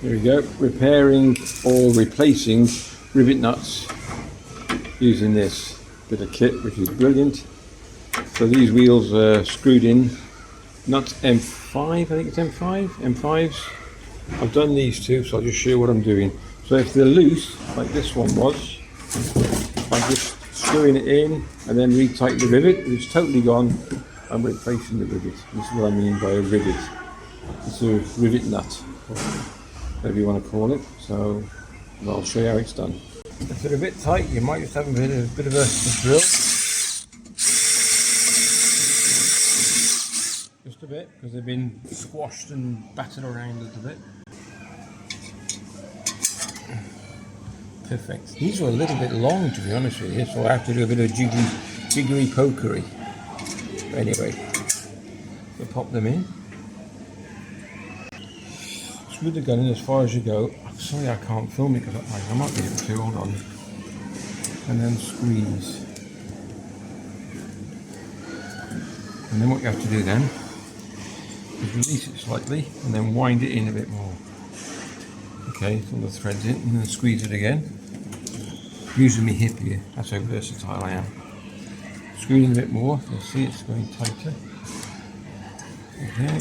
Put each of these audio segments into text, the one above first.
Here we go, repairing or replacing rivet nuts using this bit of kit, which is brilliant. So these wheels are screwed in, nuts M5, I think it's M5s. I've done these two, so I'll just show you what I'm doing. So if they're loose, like this one was, I'm just screwing it in and then retighten the rivet. If it's totally gone, I'm replacing the rivet. This is what I mean by a rivet. It's a rivet nut, whatever you want to call it. So I'll show you how it's done. If they're a bit tight, you might just have a bit of a drill. Just a bit, because they've been squashed and battered around a little bit. Perfect. These are a little bit long, to be honest with you, so I have to do a bit of jiggery pokery. But anyway, we'll pop them in. Screw the gun in as far as you go. I'm sorry I can't film it because I might be able to, hold on. And then squeeze. And then what you have to do then is release it slightly and then wind it in a bit more. Okay, so the threads in and then squeeze it again. Using my hip here, that's how versatile I am. Squeeze a bit more, you'll see it's going tighter. Okay,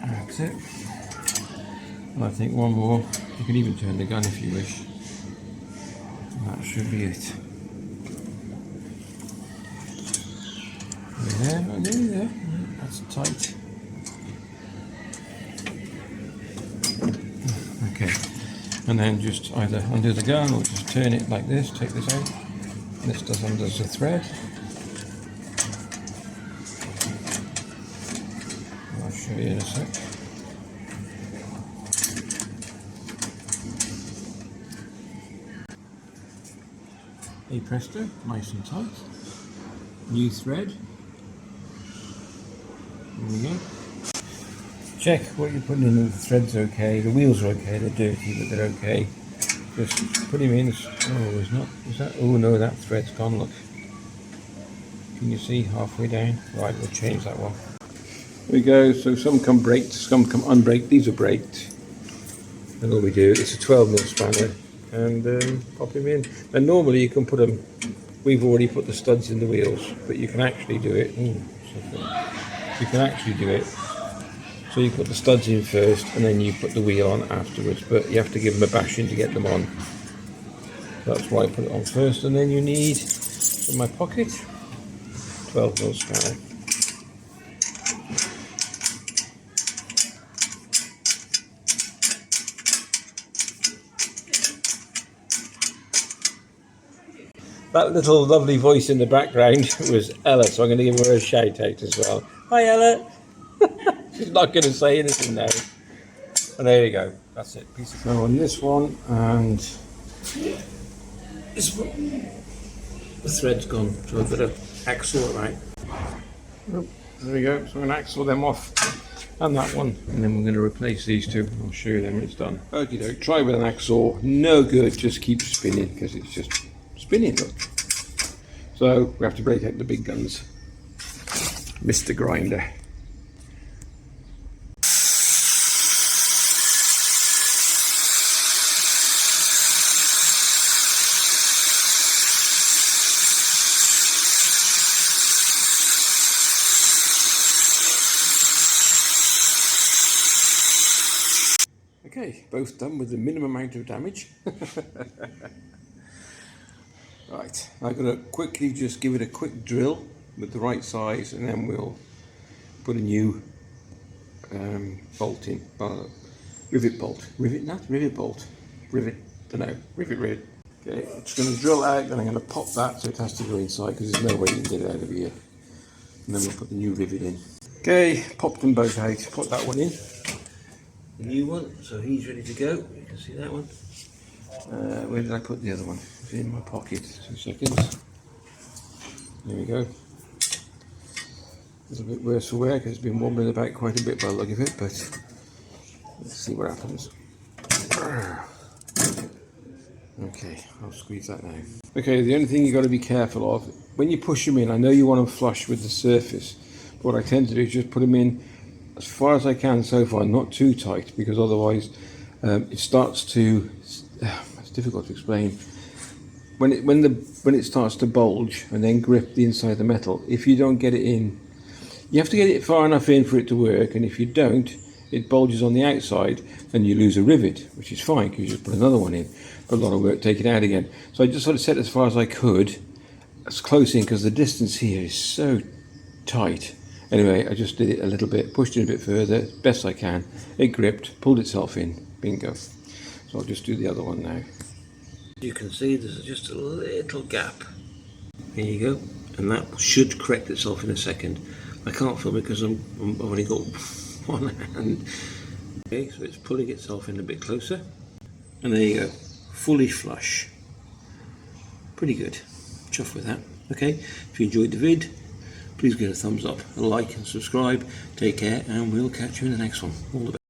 that's it. And I think one more, you can even turn the gun if you wish. And that should be it. There, that's tight. Okay, and then just either undo the gun or just turn it like this, take this out. And this does undo the thread. I'll show you in a sec. Hey presto, nice and tight. New thread. There we go. Check what you're putting in, the thread's okay, the wheels are okay, they're dirty but they're okay. Just put him in. Oh, it's not, is that, oh no, that thread's gone, look. Can you see halfway down? Right, we'll change that one. There we go, so some come braked, some come unbraked, these are braked. And all we do, it's a 12mm spanner, and pop him in. And normally you can put them, we've already put the studs in the wheels, but you can actually do it, you can actually do it. So you put the studs in first and then you put the wheel on afterwards, but you have to give them a bashing to get them on. That's why I put it on first, and then you need, in my pocket, 12mm spanner. That little lovely voice in the background was Ella, so I'm going to give her a shout out as well. Hi Ella! She's not going to say anything now. And there you go, that's it. Piece of so on this one, and this one, the thread's gone, so I've got to axle it right. Oh, there we go, so I'm going to axle them off, and that one, and then we're going to replace these two. I'll show you them when it's done. Okie doke, try with an axle, no good, just keep spinning, because it's just spinning, look. So we have to break out the big guns. Mr. Grinder. Okay, both done with the minimum amount of damage. Right, I'm going to quickly just give it a quick drill with the right size, and then we'll put a new bolt in. Rivet bolt. Rivet nut? Rivet bolt. Rivet. Don't know. Rivet. Okay, I'm just going to drill out, then I'm going to pop that so it has to go inside, because there's no way you can get it out of here. And then we'll put the new rivet in. Okay, popped them both out. Put that one in. The new one, so he's ready to go. You can see that one. Where did I put the other one? It's in my pocket. 2 seconds. There we go. A little bit worse for wear because it's been wobbling about quite a bit by the look of it, but let's see what happens. Okay, I'll squeeze that now. Okay, the only thing you've got to be careful of, when you push them in, I know you want them flush with the surface, but what I tend to do is just put them in as far as I can so far, not too tight, because otherwise it starts to, it's difficult to explain. When it starts to bulge and then grip the inside of the metal, if you don't get it in, you have to get it far enough in for it to work, and if you don't, it bulges on the outside and you lose a rivet, which is fine because you just put another one in. But a lot of work, take it out again. So I just sort of set as far as I could, as close in, because the distance here is so tight. Anyway, I just did it a little bit, pushed it a bit further, best I can. It gripped, pulled itself in, bingo. So I'll just do the other one now. You can see there's just a little gap. There you go, and that should correct itself in a second. I can't film it because I've only got one hand. Okay, so it's pulling itself in a bit closer, and there you go, fully flush. Pretty good. Chuffed with that. Okay, if you enjoyed the vid, please give it a thumbs up, a like and subscribe. Take care, and we'll catch you in the next one. All the best.